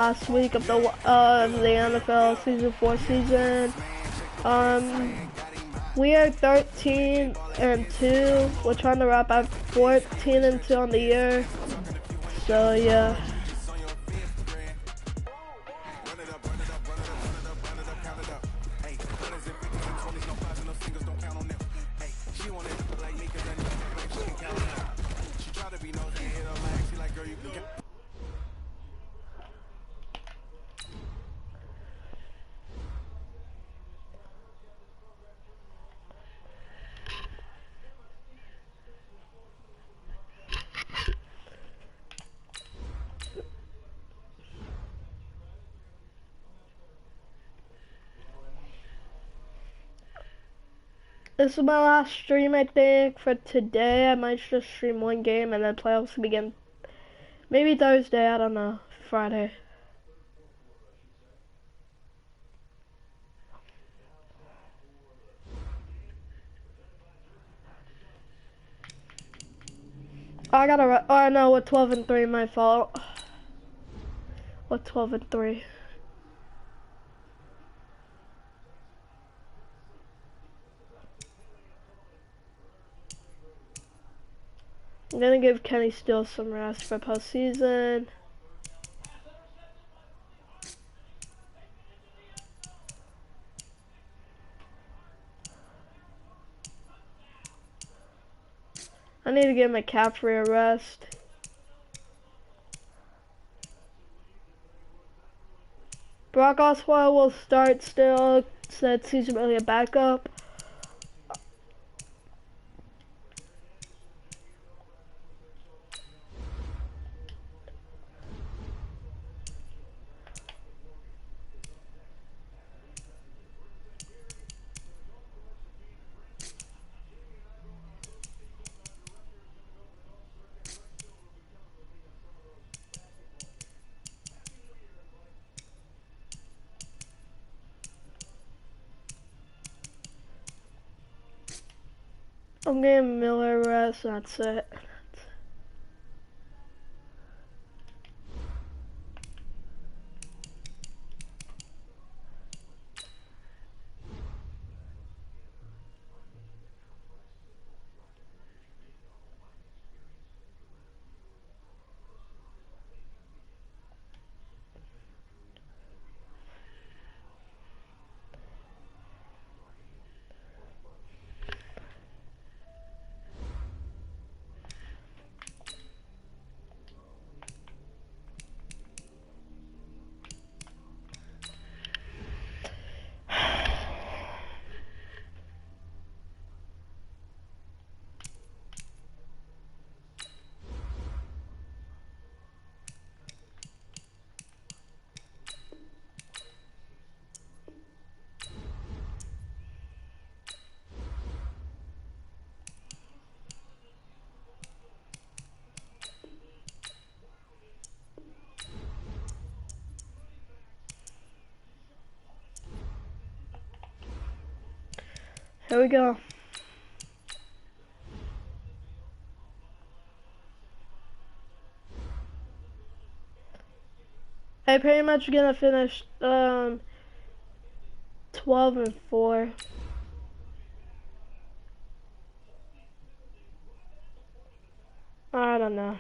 last week of the NFL season 4 season. We are 13-2. We're trying to wrap up 14-2 on the year. So yeah. This is my last stream, I think, for today. I might just stream one game and then playoffs begin. Maybe Thursday, I don't know. Friday. I gotta, oh no, we're 12-3, my fault. We're 12-3. I'm gonna give Kenny Steele some rest for postseason. I need to give McCaffrey a rest. Brock Osweiler will start still, since he's really a backup. I'm giving Miller a rest, that's it. Here we go. I pretty much gonna finish 12-4. I don't know.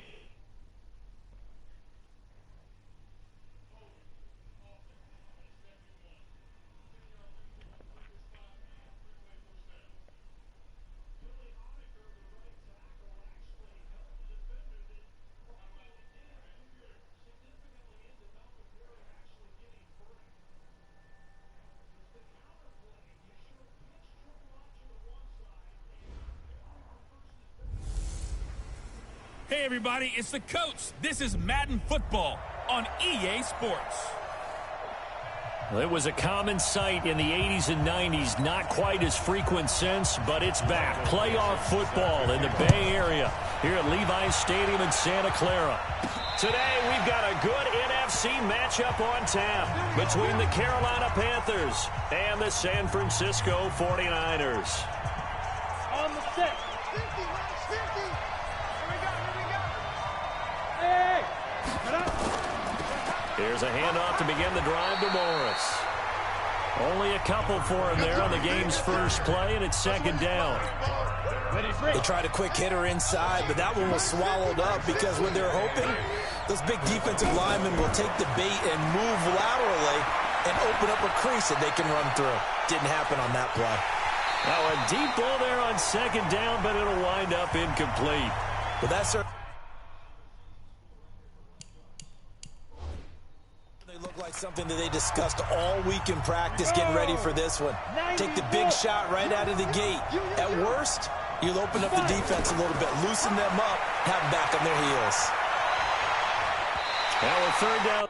Hey everybody, it's the coach. This is Madden Football on EA Sports. Well, it was a common sight in the 80s and 90s, not quite as frequent since, but it's back. Playoff football in the Bay Area here at Levi's Stadium in Santa Clara. Today, we've got a good NFC matchup on tap between the Carolina Panthers and the San Francisco 49ers. On the set. Here's a handoff to begin the drive to Morris. Only a couple for him there on the game's first play, and it's second down. They tried a quick hitter inside, but that one was swallowed up because when they're hoping, those big defensive linemen will take the bait and move laterally and open up a crease that they can run through. Didn't happen on that play. Now a deep ball there on second down, but it'll wind up incomplete. But that's look like something that they discussed all week in practice getting ready for this one. Take the big shot right out of the gate. At worst, you'll open up the defense a little bit, loosen them up, have them back on their heels. Now a third down.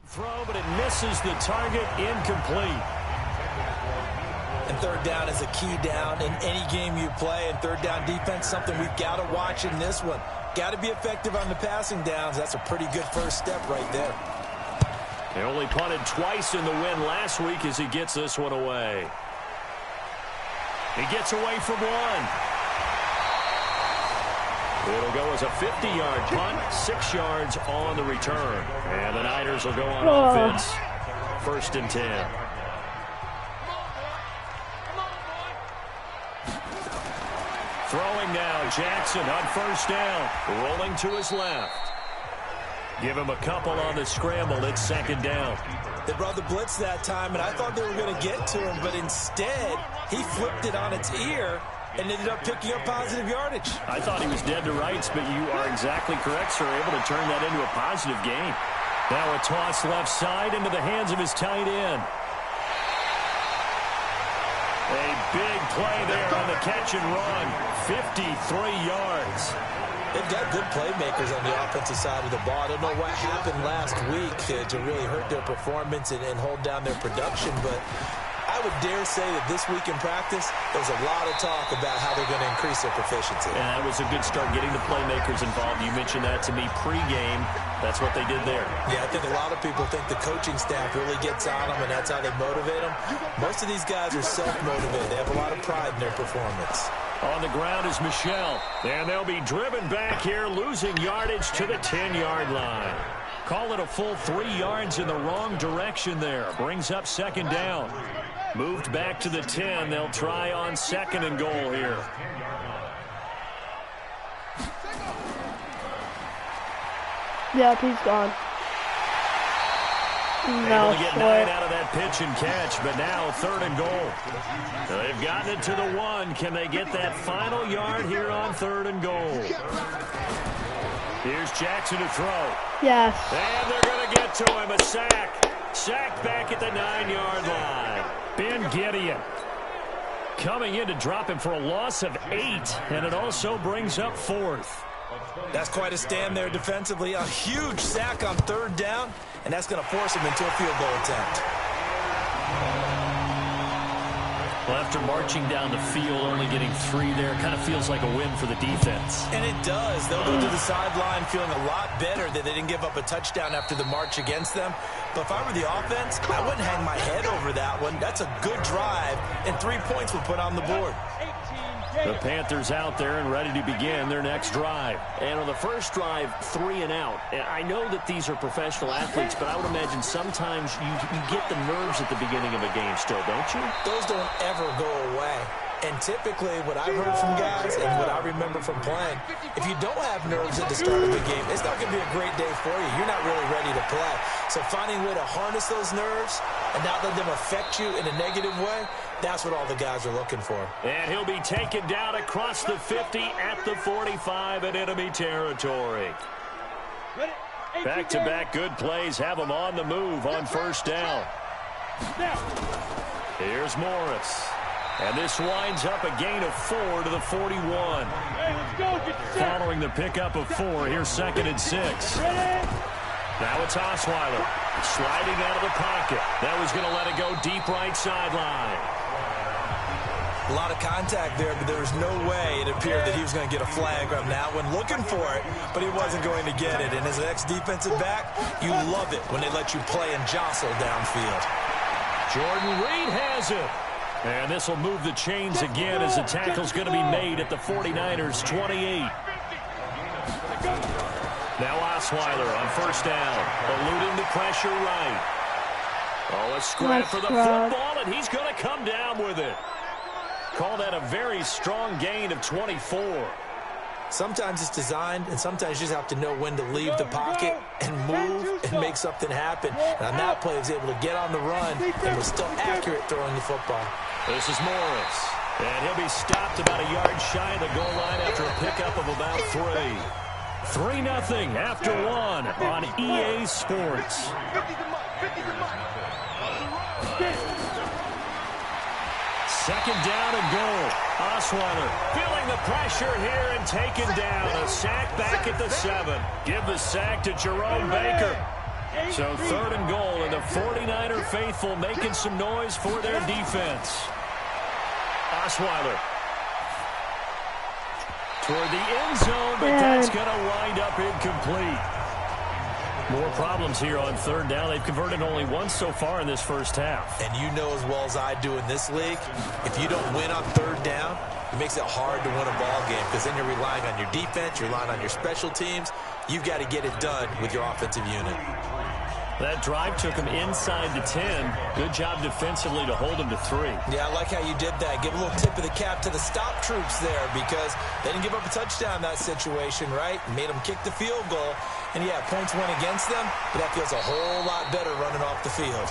Throw, but it misses the target, incomplete. And third down is a key down in any game you play. And third down defense, something we've got to watch in this one. Got to be effective on the passing downs. That's a pretty good first step right there. They only punted twice in the win last week as he gets this one away. He gets away from one. It'll go as a 50-yard punt, 6 yards on the return. And the Niners will go on offense. First and 10. Throwing now, Jackson on first down. Rolling to his left. Give him a couple on the scramble. It's second down. They brought the blitz that time, and I thought they were going to get to him, but instead, he flipped it on its ear and ended up picking up positive yardage. I thought he was dead to rights, but you are exactly correct, sir. Able to turn that into a positive gain. Now a toss left side into the hands of his tight end. A big play there on the catch and run. 53 yards. They've got good playmakers on the offensive side of the ball. I don't know what happened last week to really hurt their performance and hold down their production, but I would dare say that this week in practice, there's a lot of talk about how they're going to increase their proficiency. And that was a good start, getting the playmakers involved. You mentioned that to me pregame. That's what they did there. Yeah, I think a lot of people think the coaching staff really gets on them, and that's how they motivate them. Most of these guys are self-motivated. They have a lot of pride in their performance. On the ground is Michelle. And they'll be driven back here, losing yardage to the 10-yard line. Call it a full 3 yards in the wrong direction there. Brings up second down. Moved back to the 10. They'll try on second and goal here. Yep, he's gone. Able to get 9 out of that pitch and catch, but now third and goal. They've gotten it to the 1. Can they get that final yard here on third and goal? Here's Jackson to throw. Yes. And they're going to get to him. A sack. Sack back at the 9-yard line. Ben Gideon coming in to drop him for a loss of 8, and it also brings up fourth. That's quite a stand there defensively. A huge sack on third down, and that's going to force him into a field goal attempt. Well, after marching down the field, only getting 3 there, kind of feels like a win for the defense. And it does. They'll go to the sideline feeling a lot better that they didn't give up a touchdown after the march against them. But if I were the offense, I wouldn't hang my head over that one. That's a good drive, and 3 points will put on the board. The Panthers out there and ready to begin their next drive. And on the first drive, 3 and out. I know that these are professional athletes, but I would imagine sometimes you get the nerves at the beginning of a game still, don't you? Those don't ever go away. And typically, what I've heard from guys and what I remember from playing, if you don't have nerves at the start of a game, it's not going to be a great day for you. You're not really ready to play. So finding a way to harness those nerves and not let them affect you in a negative way, that's what all the guys are looking for. And he'll be taken down across the 50 at the 45 in enemy territory. Back-to-back good plays have them on the move on first down. Here's Morris. And this winds up a gain of 4 to the 41. Following the pickup of 4, here's second and 6. Now it's Osweiler sliding out of the pocket. That was going to let it go deep right sideline. A lot of contact there, but there was no way it appeared that he was going to get a flag on that one. Looking for it, but he wasn't going to get it. And as an ex-defensive back, you love it when they let you play and jostle downfield. Jordan Reed has it. And this will move the chains again as the tackle's going to be made at the 49ers 28. Now Osweiler on first down, eluding the pressure right. Oh, a scrap for the football, and he's going to come down with it. Call that a very strong gain of 24. Sometimes it's designed, and sometimes you just have to know when to leave the pocket and move and make something happen. And on that play, he was able to get on the run and was still accurate throwing the football. This is Morris, and he'll be stopped about a yard shy of the goal line after a pickup of about 3. 3-0 after 1 on EA Sports. Second down and goal. Osweiler feeling the pressure here and taken down. A sack back at the 7. Give the sack to Jerome Baker. So 3rd and goal, and the 49er faithful making some noise for their defense. Osweiler toward the end zone, but that's going to wind up incomplete. More problems here on 3rd down. They've converted only once so far in this first half. And you know as well as I do in this league, if you don't win on 3rd down, it makes it hard to win a ball game because then you're relying on your defense, you're relying on your special teams. You've got to get it done with your offensive unit. That drive took him inside the 10. Good job defensively to hold him to 3. Yeah, I like how you did that. Give a little tip of the cap to the stop troops there because they didn't give up a touchdown in that situation, right? Made them kick the field goal. And, yeah, points went against them, but that feels a whole lot better running off the field.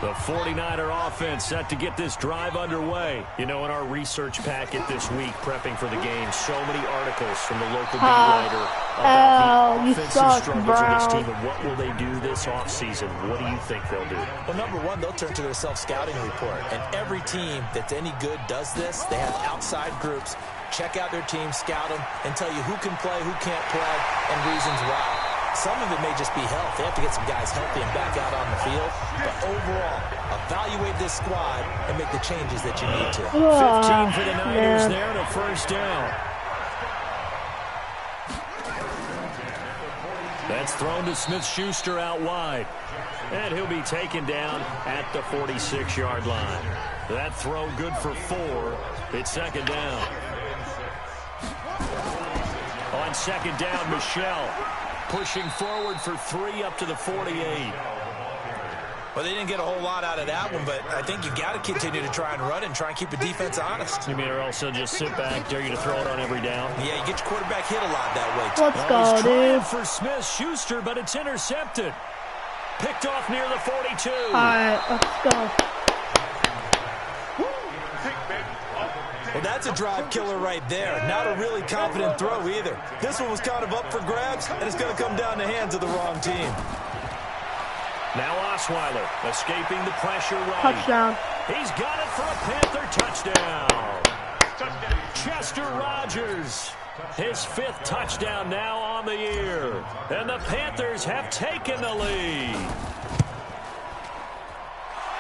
The 49er offense set to get this drive underway. You know, in our research packet this week, prepping for the game, so many articles from the local beat writer about the offensive struggles of this team and what will they do this offseason. What do you think they'll do? Well, number one, they'll turn to their self-scouting report. And every team that's any good does this. They have outside groups. Check out their team, scout them, and tell you who can play, who can't play, and reasons why. Some of it may just be health. They have to get some guys healthy and back out on the field. But overall, evaluate this squad and make the changes that you need to. 15 for the Niners there and a first down. That's thrown to Smith-Schuster out wide. And he'll be taken down at the 46-yard line. That throw good for 4. It's second down. On second down, Michelle pushing forward for 3 up to the 48. Well, they didn't get a whole lot out of that one, but I think you got to continue to try and run and try and keep the defense honest. You mean or else they'll just sit back, dare you to throw it on every down? Yeah, you get your quarterback hit a lot that way. Let's go, dude. For Smith-Schuster, but it's intercepted. Picked off near the 42. All right, let's go. Well, that's a drive killer right there. Not a really confident throw either. This one was kind of up for grabs, and it's going to come down the hands of the wrong team. Now Osweiler escaping the pressure right. Touchdown. He's got it for a Panther touchdown. Chester Rogers, his 5th touchdown now on the year. And the Panthers have taken the lead.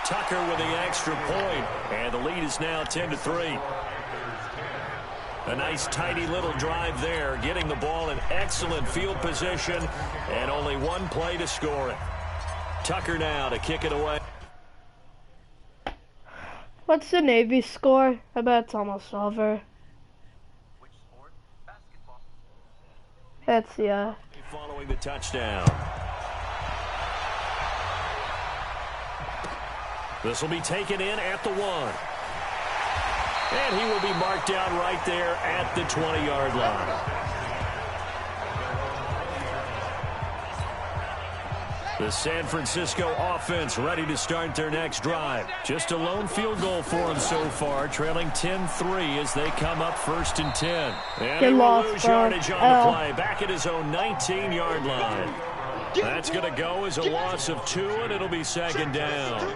Tucker with the extra point, and the lead is now 10-3. A nice, tidy little drive there, getting the ball in excellent field position, and only one play to score it. Tucker now to kick it away. What's the Navy score? I bet it's almost over. That's, yeah. Following the touchdown. This will be taken in at the 1. And he will be marked down right there at the 20-yard line. The San Francisco offense ready to start their next drive. Just a lone field goal for them so far, trailing 10-3 as they come up 1st and 10. And he will lose yardage on the play, back at his own 19-yard line. That's going to go as a loss of 2, and it'll be second down.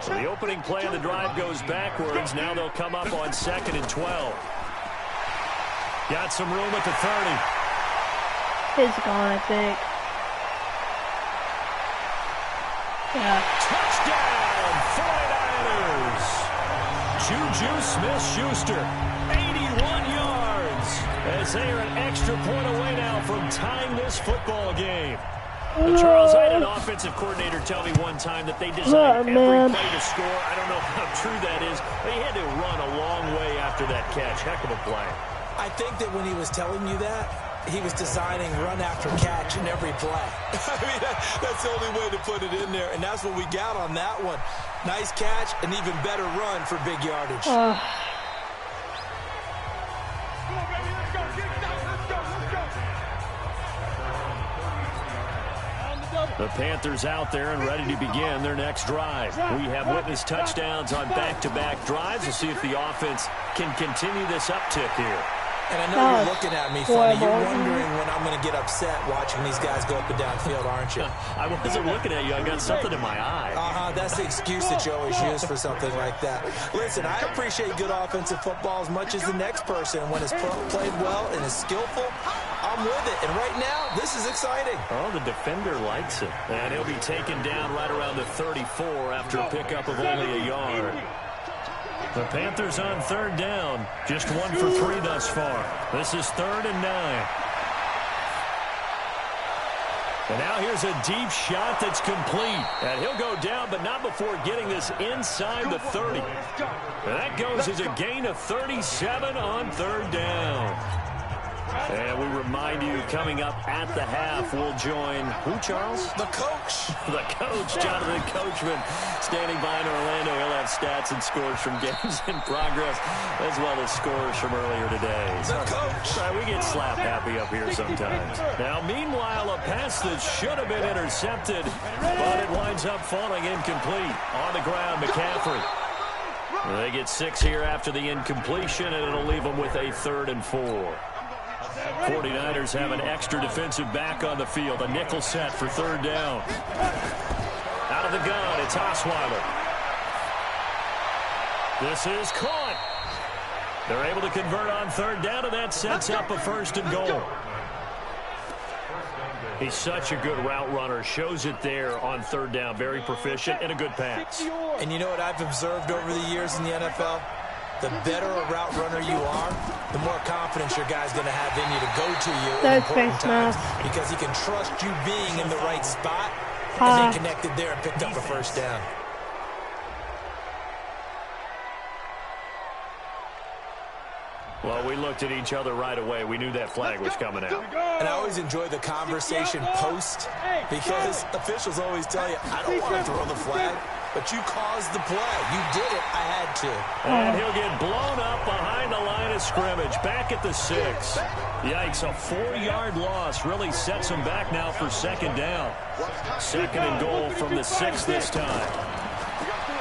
So the opening play of the drive goes backwards. Now they'll come up on 2nd and 12. Got some room at the 30. It's gone, I think. Touchdown, 49ers. Juju Smith-Schuster, 81 yards, as they are an extra point away now from tying this football game. Charles, I had an offensive coordinator tell me one time that they designed every play to score. I don't know how true that is, but he had to run a long way after that catch. Heck of a play. I think that when he was telling you that, he was designing run after catch in every play. I mean, that's the only way to put it in there, and that's what we got on that one. Nice catch, an even better run for big yardage. The Panthers out there and ready to begin their next drive. We have witnessed touchdowns on back-to-back drives. We'll see if the offense can continue this uptick here. And I know you're looking at me funny. You're wondering when I'm going to get upset watching these guys go up and down field, aren't you? I wasn't looking at you. I got something in my eye. That's the excuse that you always use for something like that. Listen, I appreciate good offensive football as much as the next person. When it's played well and is skillful, I'm with it. And right now, this is exciting. Oh, the defender likes it. And he'll be taken down right around the 34 after a pickup of only a yard. The Panthers on third down. Just 1 for 3 thus far. This is 3rd and 9. And now here's a deep shot that's complete. And he'll go down, but not before getting this inside the 30. And that goes as a gain of 37 on third down. And we remind you, coming up at the half, we'll join who, Charles? The coach. The coach, Jonathan Coachman, standing by in Orlando. He'll have stats and scores from games in progress, as well as scores from earlier today. The coach. We get slap happy up here sometimes. Now, meanwhile, a pass that should have been intercepted, but it winds up falling incomplete. On the ground, McCaffrey. They get 6 here after the incompletion, and it'll leave them with a 3rd and 4. 49ers have an extra defensive back on the field. A nickel set for third down. Out of the gun, it's Osweiler. This is caught. They're able to convert on third down, and that sets up a 1st and goal. He's such a good route runner. Shows it there on third down. Very proficient and a good pass. And you know what I've observed over the years in the NFL? The better a route runner you are, the more confidence your guy's going to have in you to go to you in important times, because he can trust you being in the right spot, and they connected there and picked up a 1st down. Well, we looked at each other right away. We knew that flag was coming out. And I always enjoy the conversation post, because officials always tell you, I don't want to throw the flag, but you caused the play. You did it. I had to. And he'll get blown up behind the line of scrimmage, back at the 6. Yikes, a 4-yard loss really sets him back now for 2nd down. 2nd and goal from the 6 this time.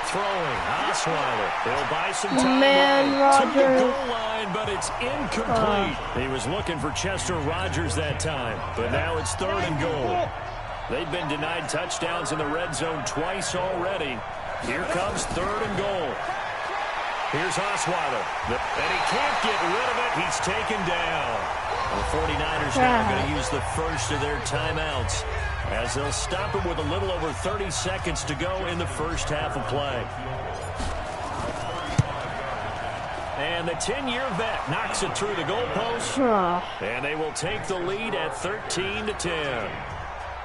Throwing, Osweiler. They'll buy some time. To the goal line, but it's incomplete. He was looking for Chester Rogers that time, but now it's 3rd and goal. They've been denied touchdowns in the red zone twice already. Here comes 3rd and goal. Here's Osweiler. And he can't get rid of it. He's taken down. The 49ers now are going to use the first of their timeouts, as they'll stop him with a little over 30 seconds to go in the first half of play. And the 10-year vet knocks it through the goalpost. And they will take the lead at 13-10.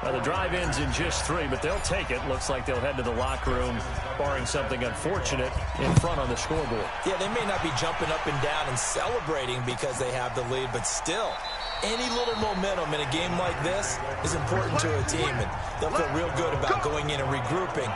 Well, the drive ends in just 3, but they'll take it. Looks like they'll head to the locker room, barring something unfortunate, in front on the scoreboard. Yeah, they may not be jumping up and down and celebrating because they have the lead, but still, any little momentum in a game like this is important to a team, and they'll feel real good about going in and regrouping,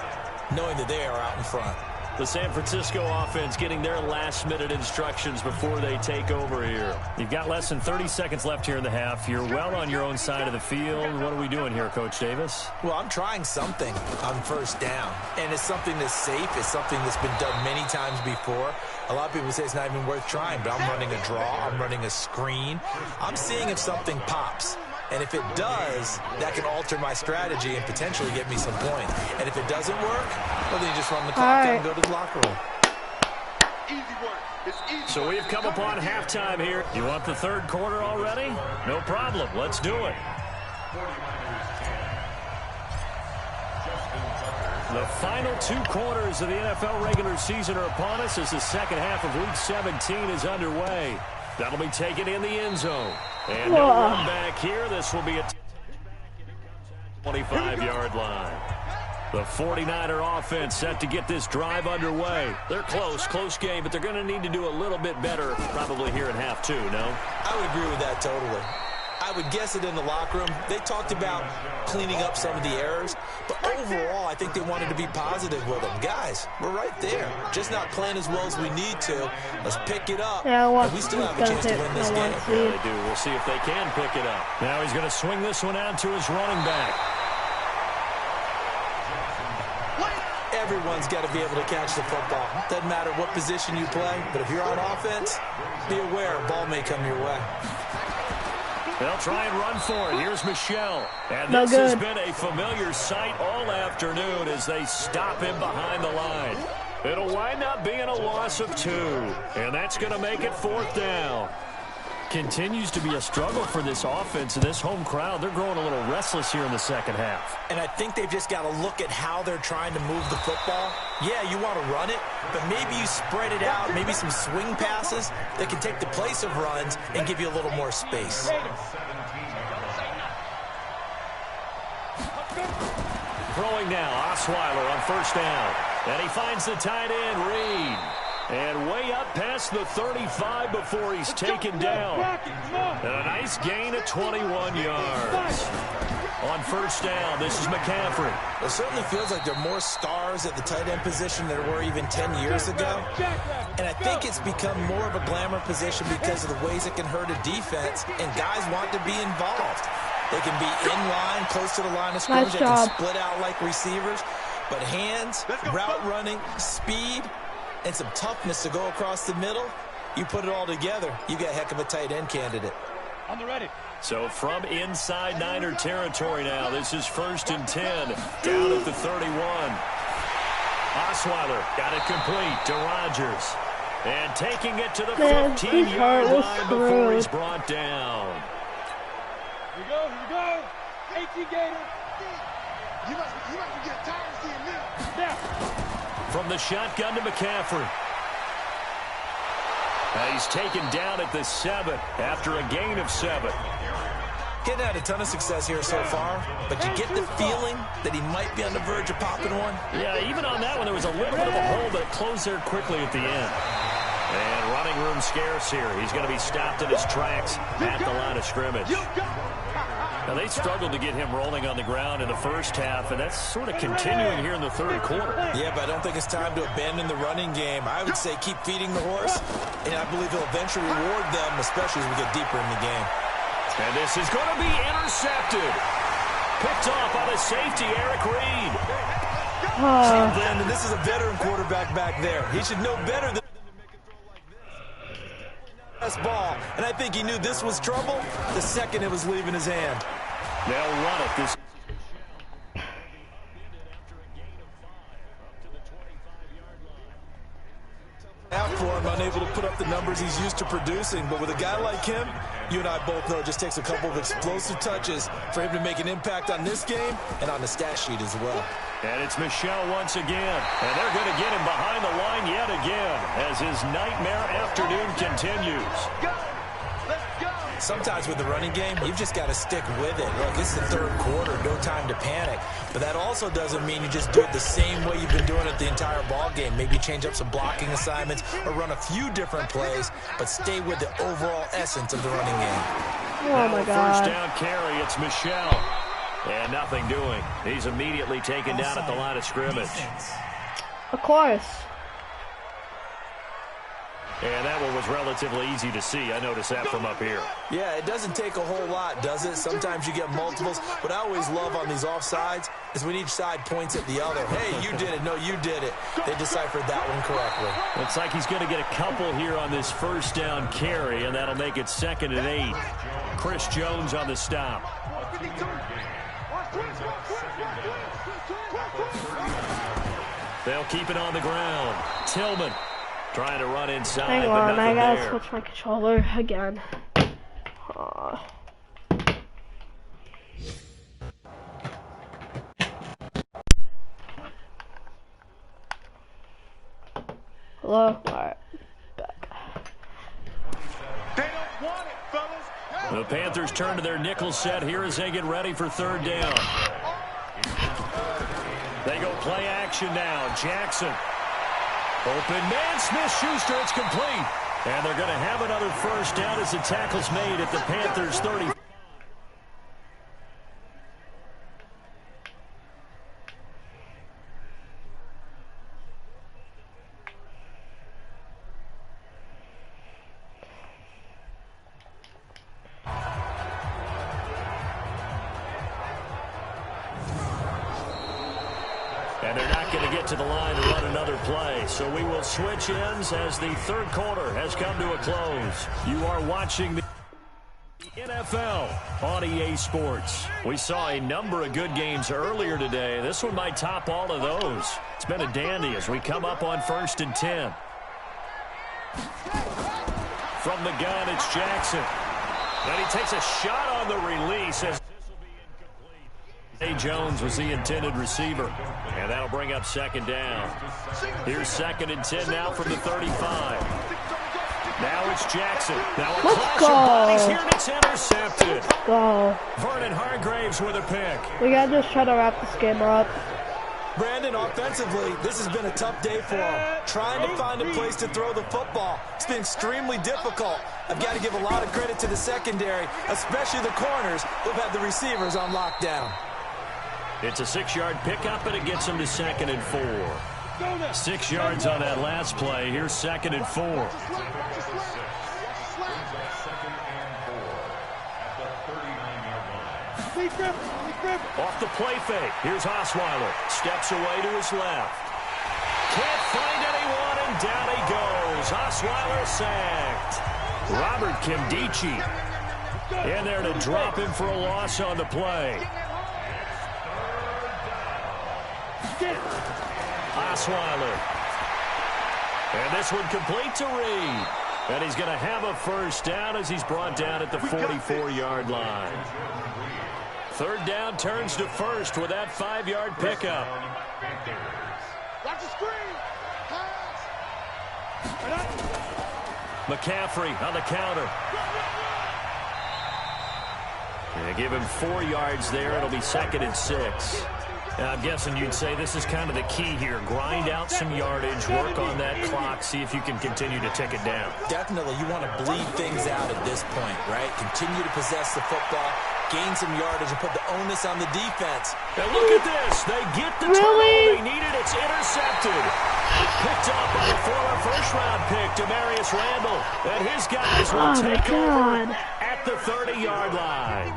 knowing that they are out in front. The San Francisco offense getting their last-minute instructions before they take over here. You've got less than 30 seconds left here in the half. You're well on your own side of the field. What are we doing here, Coach Davis? Well, I'm trying something on 1st down, and it's something that's safe. It's something that's been done many times before. A lot of people say it's not even worth trying, but I'm running a draw. I'm running a screen. I'm seeing if something pops. And if it does, that can alter my strategy and potentially get me some points. And if it doesn't work, well, then you just run the clock out and go to the locker room. So we've come upon halftime here. You want the 3rd quarter already? No problem. Let's do it. The final 2 quarters of the NFL regular season are upon us as the second half of Week 17 is underway. That'll be taken in the end zone. And no run back here. This will be a 25-yard line. The 49er offense set to get this drive underway. They're close game, but they're going to need to do a little bit better probably here in half 2, no? I would agree with that totally. I would guess it in the locker room. They talked about cleaning up some of the errors, but overall, I think they wanted to be positive with them. Guys, we're right there. Just not playing as well as we need to. Let's pick it up, and we still have a chance to win this game. Yeah, they do. We'll see if they can pick it up. Now he's going to swing this one out to his running back. Everyone's got to be able to catch the football. Doesn't matter what position you play, but if you're on offense, be aware a ball may come your way. They'll try and run for it. Here's Michelle. And this has been a familiar sight all afternoon as they stop him behind the line. It'll wind up being a loss of 2. And that's going to make it 4th down. Continues to be a struggle for this offense and this home crowd. They're growing a little restless here in the second half. And I think they've just got to look at how they're trying to move the football. Yeah, you want to run it, but maybe you spread it out, maybe some swing passes that can take the place of runs and give you a little more space. Throwing now, Osweiler on 1st down. And he finds the tight end, Reed. And way up past the 35 before he's taken down. And a nice gain of 21 yards. On 1st down, this is McCaffrey. It certainly feels like there are more stars at the tight end position than there were even 10 years ago. And I think it's become more of a glamour position because of the ways it can hurt a defense. And guys want to be involved. They can be in line, close to the line of scrimmage. They can split out like receivers. But hands, route running, speed, and some toughness to go across the middle, you put it all together, you got a heck of a tight end candidate. On the ready. So from inside Niner territory now, this is 1st and 10, down at the 31. Osweiler got it complete to Rodgers. And taking it to the 15-yard line before he's brought down. Here we go. 18 Gator. You might get tired of seeing me. Now. From the shotgun to McCaffrey. He's taken down at the 7 after a gain of 7. Getting had a ton of success here so far, but you get the feeling that he might be on the verge of popping one. Yeah, even on that one, there was a little bit of a hole, but it closed there quickly at the end. And running room scarce here. He's going to be stopped in his tracks at the line of scrimmage. Now, they struggled to get him rolling on the ground in the first half, and that's sort of continuing here in the 3rd quarter. Yeah, but I don't think it's time to abandon the running game. I would say keep feeding the horse, and I believe he'll eventually reward them, especially as we get deeper in the game. And this is going to be intercepted. Picked off by the safety, Eric Reed. Brandon, this is a veteran quarterback back there. He should know better than ball, and I think he knew this was trouble the second it was leaving his hand. They'll run it this. Out for him, unable to put up the numbers he's used to producing, but with a guy like him, you and I both know it just takes a couple of explosive touches for him to make an impact on this game and on the stat sheet as well. And it's Michelle once again, and they're going to get him behind the line yet again as his nightmare afternoon continues. Sometimes with the running game, you've just got to stick with it. Look, it's the 3rd quarter, no time to panic. But that also doesn't mean you just do it the same way you've been doing it the entire ball game. Maybe change up some blocking assignments or run a few different plays, but stay with the overall essence of the running game. Oh, my God. 1st down carry, it's Michelle. And nothing doing. He's immediately taken down at the line of scrimmage. Of course. And that one was relatively easy to see. I noticed that from up here. Yeah, it doesn't take a whole lot, does it? Sometimes you get multiples. What I always love on these offsides is when each side points at the other. Hey, you did it. No, you did it. They deciphered that one correctly. Looks like he's going to get a couple here on this 1st down carry, and that'll make it 2nd and 8. Chris Jones on the stop. They'll keep it on the ground. Tillman trying to run inside. Hang on, I gotta switch my controller again. Hello? Alright. Back. They don't want it, fellas. The Panthers turn to their nickel set here as they get ready for third down. They go play action now. Jackson. Open man, Smith-Schuster, it's complete. And they're going to have another first down as the tackle's made at the Panthers' 30. And they're not going to get to the line to run another play. So we will switch ends as the third quarter has come to a close. You are watching the NFL on EA Sports. We saw a number of good games earlier today. This one might top all of those. It's been a dandy as we come up on 1st and 10. From the gun, it's Jackson. And he takes a shot on the release as A. Jones was the intended receiver. And that'll bring up second down. Here's 2nd and 10 now from the 35. Now it's Jackson. Now a clash of bodies here, and it's intercepted. Go. Vernon Hargraves with a pick. We gotta just try to wrap this game up. Brandon, offensively, this has been a tough day for him. Trying to find a place to throw the football. It's been extremely difficult. I've got to give a lot of credit to the secondary, especially the corners who've had the receivers on lockdown. It's a 6-yard pickup, and it gets him to 2nd and 4. 6 yards on that last play. Here's 2nd and 4. Off the play fake. Here's Osweiler. Steps away to his left. Can't find anyone, and down he goes. Osweiler sacked. Robert Kimdichie in there to drop him for a loss on the play. Osweiler. And this one complete to Reed. And he's going to have a first down as he's brought down at the 44-yard line. Third down turns to first with that 5-yard pickup. Watch the screen. McCaffrey on the counter. They give him 4 yards there. It'll be 2nd and 6. Now, I'm guessing you'd say this is kind of the key here. Grind out some yardage, work on that clock, see if you can continue to tick it down. Definitely, you want to bleed things out at this point, right? Continue to possess the football, gain some yardage, and put the onus on the defense. Now look at this. They get the turnover they needed. It's intercepted. Picked up by the former first-round pick, Demarius Randall. And his guys will take over at the 30-yard line.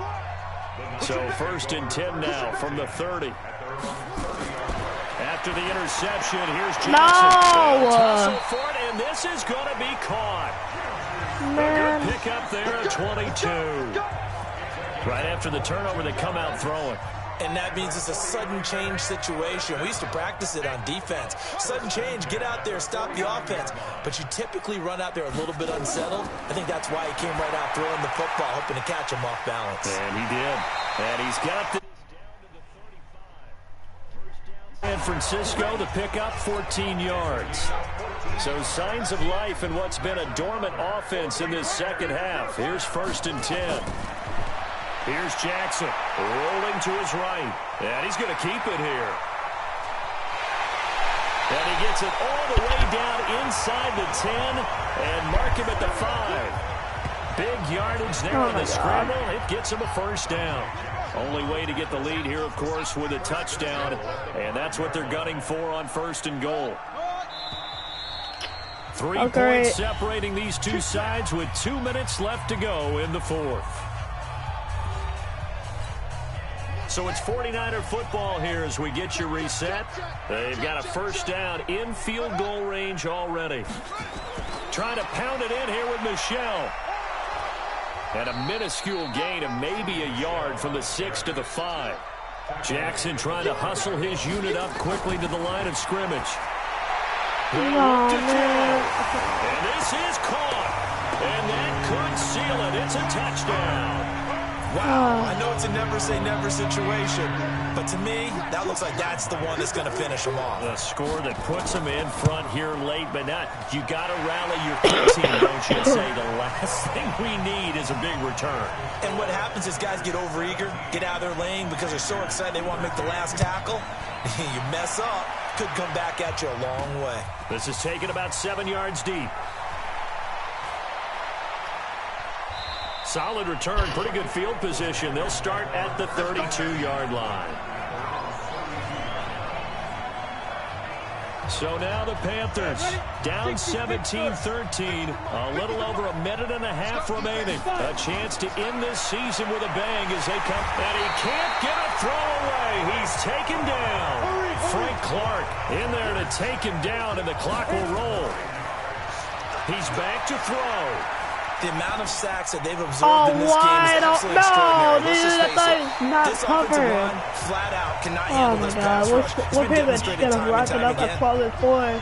So 1st and 10 now from the 30. After the interception, here's Jackson. Tussle for it, and this is going to be caught. Man. A good pick up there at 22. Right after the turnover, they come out throwing. And that means it's a sudden change situation. We used to practice it on defense. Sudden change, get out there, stop the offense. But you typically run out there a little bit unsettled. I think that's why he came right out throwing the football, hoping to catch him off balance. And he did. And he's got this down to the 35. San Francisco, the pickup, 14 yards. So signs of life in what's been a dormant offense in this second half. Here's 1st and 10. Here's Jackson, rolling to his right. And he's going to keep it here. And he gets it all the way down inside the 10 and mark him at the 5. Big yardage there on the scramble. It gets him a first down. Only way to get the lead here, of course, with a touchdown. And that's what they're gunning for on 1st and goal. 3 points separating these two sides with 2 minutes left to go in the 4th. So it's 49er football here as we get you reset. They've got a first down in field goal range already. Trying to pound it in here with Michel. And a minuscule gain of maybe a yard from the 6 to the 5. Jackson trying to hustle his unit up quickly to the line of scrimmage. And this is caught. And that could seal it. It's a touchdown. Wow, I know it's a never say never situation, but to me, that looks like that's the one that's going to finish them off. A score that puts them in front here late, but not. You got to rally your team, don't you? Say the last thing we need is a big return. And what happens is guys get overeager, get out of their lane because they're so excited they want to make the last tackle. You mess up, could come back at you a long way. This is taken about 7 yards deep. Solid return, pretty good field position. They'll start at the 32-yard line. So now the Panthers down 17-13, a little over a minute and a half remaining. A chance to end this season with a bang as they come. And he can't get a throw away. He's taken down. Frank Clark in there to take him down, and the clock will roll. He's back to throw. The amount of sacks that they've observed in this game is absolutely extraordinary. Let's just face it. This offensive line, flat out, cannot handle this pass rush. We're pretty much going to wrap it up at 12-4.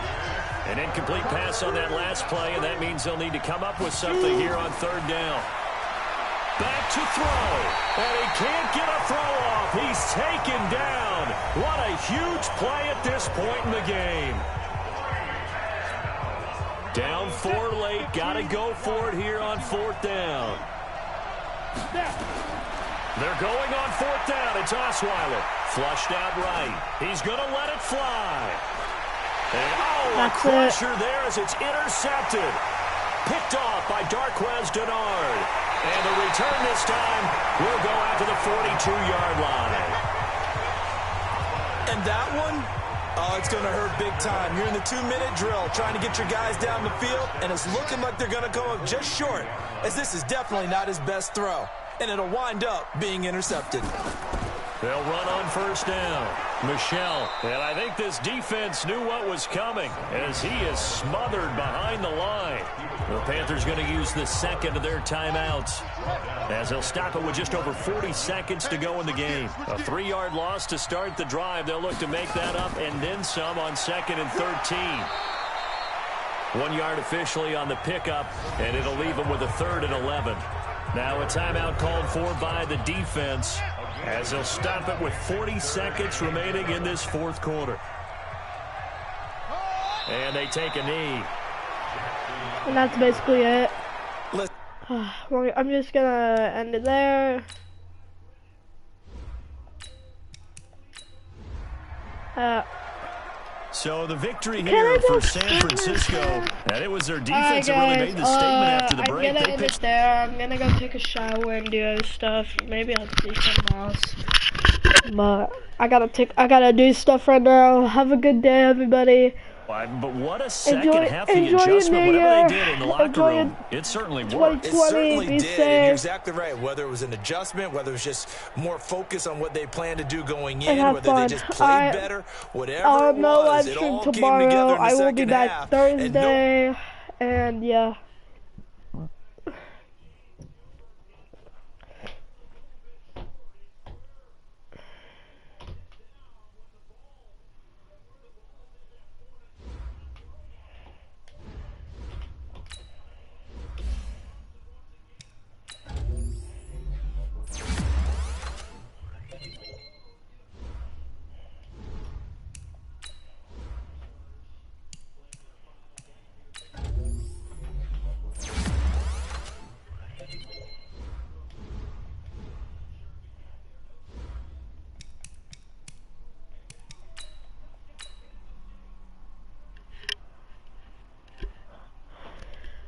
An incomplete pass on that last play, and that means they'll need to come up with something here on third down. Back to throw, and he can't get a throw off. He's taken down. What a huge play at this point in the game. Down 4 late, got to go for it here on fourth down. They're going on fourth down. It's Osweiler. Flushed out right. He's going to let it fly. And a crusher there as it's intercepted. Picked off by Darquez Denard. And the return this time will go out to the 42-yard line. And that one? Oh, it's going to hurt big time. You're in the 2-minute drill trying to get your guys down the field, and it's looking like they're going to go up just short, as this is definitely not his best throw, and it'll wind up being intercepted. They'll run on first down. Michel. And I think this defense knew what was coming as he is smothered behind the line. The Panthers going to use the second of their timeouts as they'll stop it with just over 40 seconds to go in the game. A 3-yard loss to start the drive. They'll look to make that up and then some on 2nd and 13. 1 yard officially on the pickup, and it'll leave them with a 3rd and 11. Now a timeout called for by the defense as they'll stop it with 40 seconds remaining in this fourth quarter. And they take a knee. And that's basically it. I'm just going to end it there. So the victory here for San Francisco, and it was their defense that really made the statement after the break. I'm gonna end it there. I'm gonna go take a shower and do other stuff. Maybe I'll do something else. But I gotta do stuff right now. Have a good day, everybody. But what a second half the adjustment, whatever they did in the locker room, it certainly worked. It certainly did, and you're exactly right. Whether it was an adjustment, whether it was just more focus on what they planned to do going in, whether they just played better, whatever it was, it all came together in the second half. I will be back Thursday, and yeah.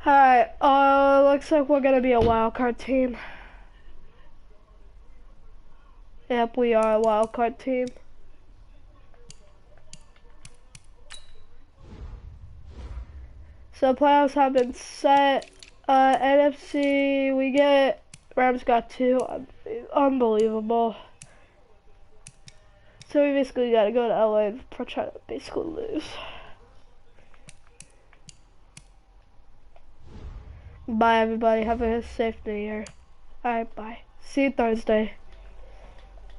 Alright, looks like we're gonna be a wildcard team. Yep, we are a wildcard team. So playoffs have been set. NFC, we get Rams got 2. Unbelievable. So we basically gotta go to LA and try to basically lose. Bye everybody, have a safe new year. Alright, bye. See you Thursday.